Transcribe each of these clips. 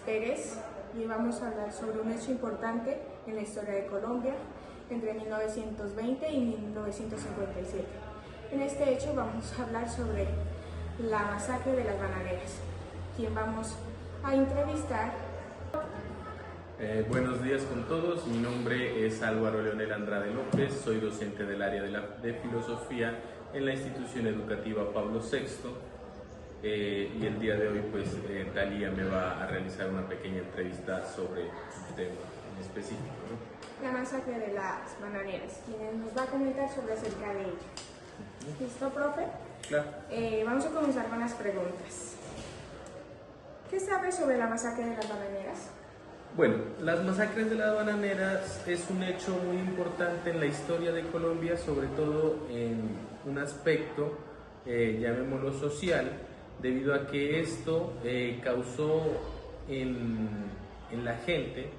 Pérez y vamos a hablar sobre un hecho importante en la historia de Colombia entre 1920 y 1957. En este hecho vamos a hablar sobre la masacre de las Bananeras, quien vamos a entrevistar. Buenos días con todos, mi nombre es Álvaro Leonel Andrade López, soy docente del área de filosofía en la institución educativa Pablo VI y el día de hoy Talía me va a realizar una pequeña entrevista sobre un tema en específico, ¿no? La masacre de las Bananeras, quien nos va a comentar sobre acerca de ella. ¿Listo, profe? Claro. Vamos a comenzar con las preguntas. ¿Qué sabe sobre la masacre de las Bananeras? Bueno, las masacres de las bananeras es un hecho muy importante en la historia de Colombia, sobre todo en un aspecto, llamémoslo social, debido a que esto causó en la gente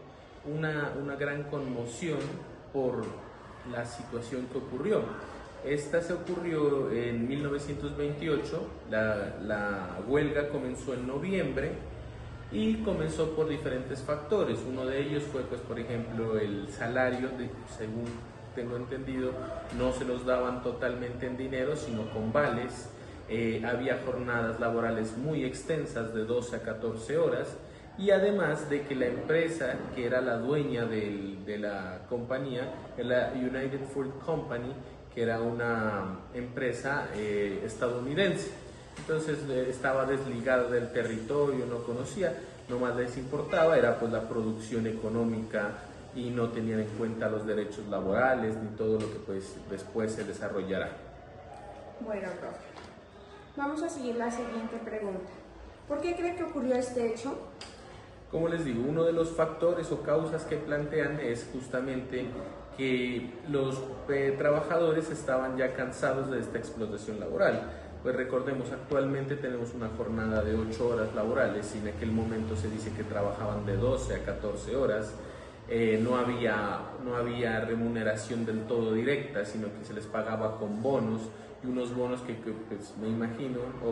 una gran conmoción por la situación que ocurrió. Esta se ocurrió en 1928, la huelga comenzó en noviembre, y comenzó por diferentes factores. Uno de ellos fue, por ejemplo, el salario, según tengo entendido, no se los daban totalmente en dinero, sino con vales. Había jornadas laborales muy extensas de 12 a 14 horas, y además de que la empresa que era la dueña de la compañía, la United Fruit Company, que era una empresa estadounidense. Entonces estaba desligada del territorio, no conocía, nomás les importaba, era pues la producción económica y no tenían en cuenta los derechos laborales ni todo lo que pues después se desarrollará. Bueno, profe, vamos a seguir la siguiente pregunta. ¿Por qué cree que ocurrió este hecho? Como les digo, uno de los factores o causas que plantean es justamente que los trabajadores estaban ya cansados de esta explotación laboral. Pues recordemos, actualmente tenemos una jornada de 8 horas laborales y en aquel momento se dice que trabajaban de 12 a 14 horas. No había remuneración del todo directa, sino que se les pagaba con bonos, y unos bonos que pues, me imagino, o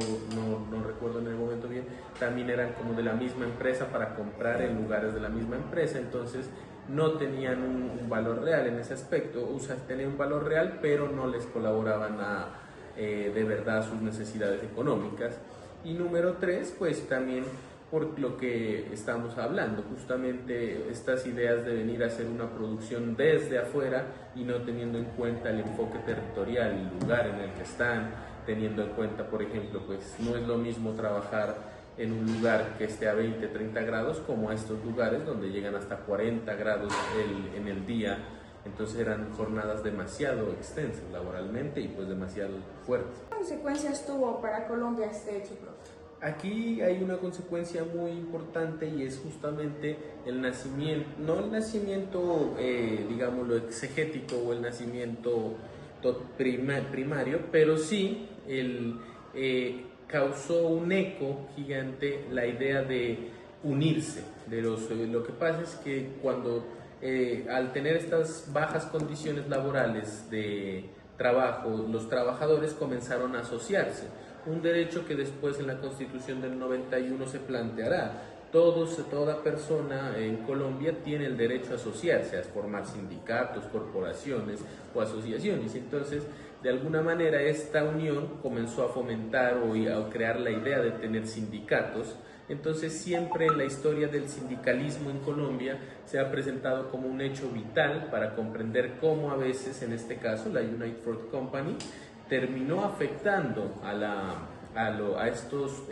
no recuerdo en el momento bien, también eran como de la misma empresa para comprar en lugares de la misma empresa. Entonces no tenían un valor real en ese aspecto, o sea, tenían un valor real, pero no les colaboraban de verdad sus necesidades económicas. Y número 3, pues también por lo que estamos hablando, justamente estas ideas de venir a hacer una producción desde afuera y no teniendo en cuenta el enfoque territorial, el lugar en el que están, teniendo en cuenta, por ejemplo, pues no es lo mismo trabajar en un lugar que esté a 20, 30 grados como a estos lugares donde llegan hasta 40 grados en el día. Entonces eran jornadas demasiado extensas laboralmente y pues demasiado fuertes. ¿Qué consecuencias tuvo para Colombia este hecho, profe? Aquí hay una consecuencia muy importante y es justamente el nacimiento, no el nacimiento, digámoslo, exegético o el nacimiento primario, pero sí causó un eco gigante la idea de unirse. Lo que pasa es que cuando al tener estas bajas condiciones laborales de trabajo, los trabajadores comenzaron a asociarse, un derecho que después en la Constitución del 91 se planteará. Toda persona en Colombia tiene el derecho a asociarse, a formar sindicatos, corporaciones o asociaciones. Entonces, de alguna manera, esta unión comenzó a fomentar o a crear la idea de tener sindicatos. Entonces, siempre en la historia del sindicalismo en Colombia se ha presentado como un hecho vital para comprender cómo a veces, en este caso, la United Fruit Company terminó afectando a estos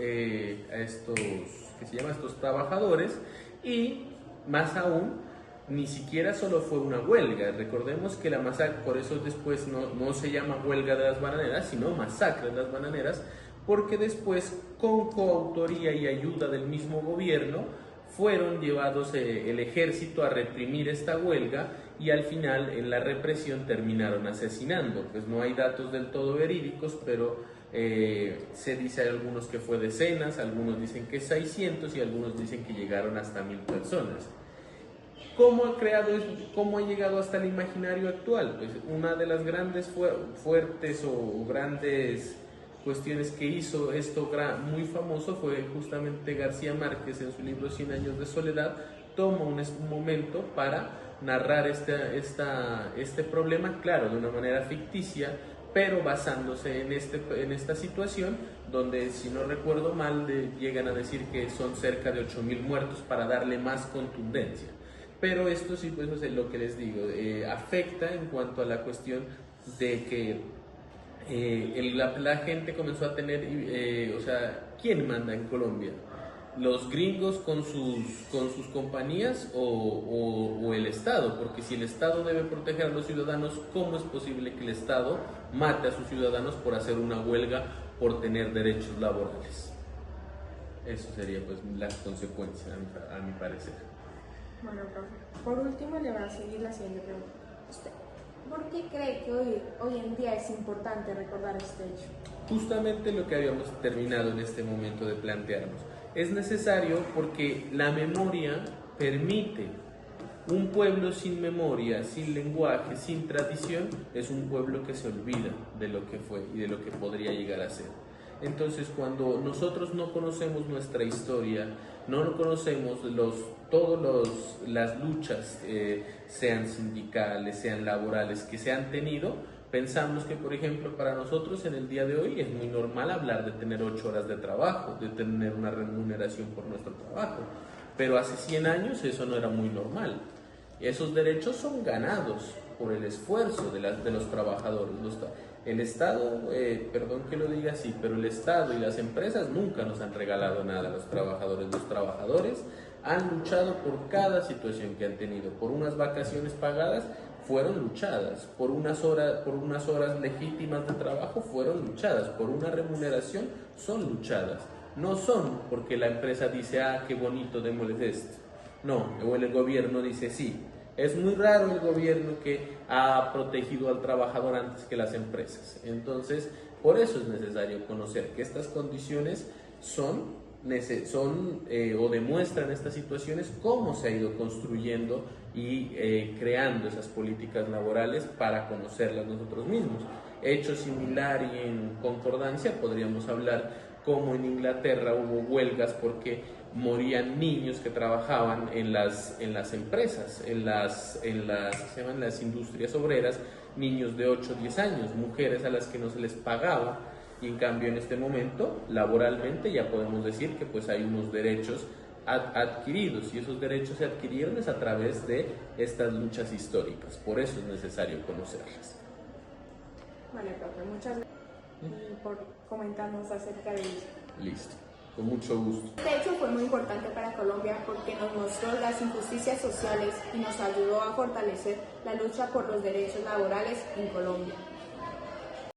trabajadores, y más aún, ni siquiera solo fue una huelga. Recordemos que la masacre, por eso después no se llama huelga de las bananeras, sino masacre de las bananeras, porque después, con coautoría y ayuda del mismo gobierno, fueron llevados el ejército a reprimir esta huelga, y al final en la represión terminaron asesinando. Pues no hay datos del todo verídicos, pero se dice algunos que fue decenas, algunos dicen que 600 y algunos dicen que llegaron hasta 1000 personas. ¿Cómo ha llegado hasta el imaginario actual? Pues una de las grandes fuertes o grandes cuestiones que hizo esto muy famoso fue justamente García Márquez en su libro Cien años de soledad. Toma un momento para narrar este problema, claro, de una manera ficticia, pero basándose en esta situación, donde, si no recuerdo mal, llegan a decir que son cerca de 8.000 muertos para darle más contundencia. Pero esto sí, pues lo que les digo, afecta en cuanto a la cuestión de que la gente comenzó a tener, o sea, ¿quién manda en Colombia? ¿Los gringos con sus compañías o el Estado? Porque si el Estado debe proteger a los ciudadanos, ¿cómo es posible que el Estado mate a sus ciudadanos por hacer una huelga, por tener derechos laborales? Eso sería pues las consecuencias, a mi parecer. Bueno, profe, por último le voy a seguir la siguiente pregunta. ¿Usted por qué cree que hoy en día es importante recordar este hecho? Justamente lo que habíamos terminado en este momento de plantearnos. Es necesario porque la memoria permite. Un pueblo sin memoria, sin lenguaje, sin tradición, es un pueblo que se olvida de lo que fue y de lo que podría llegar a ser. Entonces, cuando nosotros no conocemos nuestra historia, no conocemos todas las luchas, sean sindicales, sean laborales, que se han tenido, pensamos que, por ejemplo, para nosotros en el día de hoy es muy normal hablar de tener 8 horas de trabajo, de tener una remuneración por nuestro trabajo, pero hace 100 años eso no era muy normal. Esos derechos son ganados por el esfuerzo de los trabajadores. El Estado, perdón que lo diga así, pero el Estado y las empresas nunca nos han regalado nada a los trabajadores. Los trabajadores han luchado por cada situación que han tenido. Por unas vacaciones pagadas fueron luchadas, por unas horas legítimas de trabajo fueron luchadas, por una remuneración son luchadas. No son porque la empresa dice, ah, qué bonito, démosles esto. No, o el gobierno dice sí. Es muy raro el gobierno que ha protegido al trabajador antes que las empresas. Entonces, por eso es necesario conocer que estas condiciones son o demuestran estas situaciones cómo se ha ido construyendo y creando esas políticas laborales para conocerlas nosotros mismos. Hecho similar y en concordancia, podríamos hablar cómo en Inglaterra hubo huelgas porque morían niños que trabajaban en las empresas, en las industrias obreras, niños de 8 o 10 años, mujeres a las que no se les pagaba, y en cambio en este momento, laboralmente, ya podemos decir que pues hay unos derechos adquiridos, y esos derechos se adquirieron a través de estas luchas históricas. Por eso es necesario conocerlas. Vale, profe, muchas gracias por comentarnos acerca de ello. Listo, con mucho gusto. Este hecho fue muy importante para Colombia porque nos mostró las injusticias sociales y nos ayudó a fortalecer la lucha por los derechos laborales en Colombia.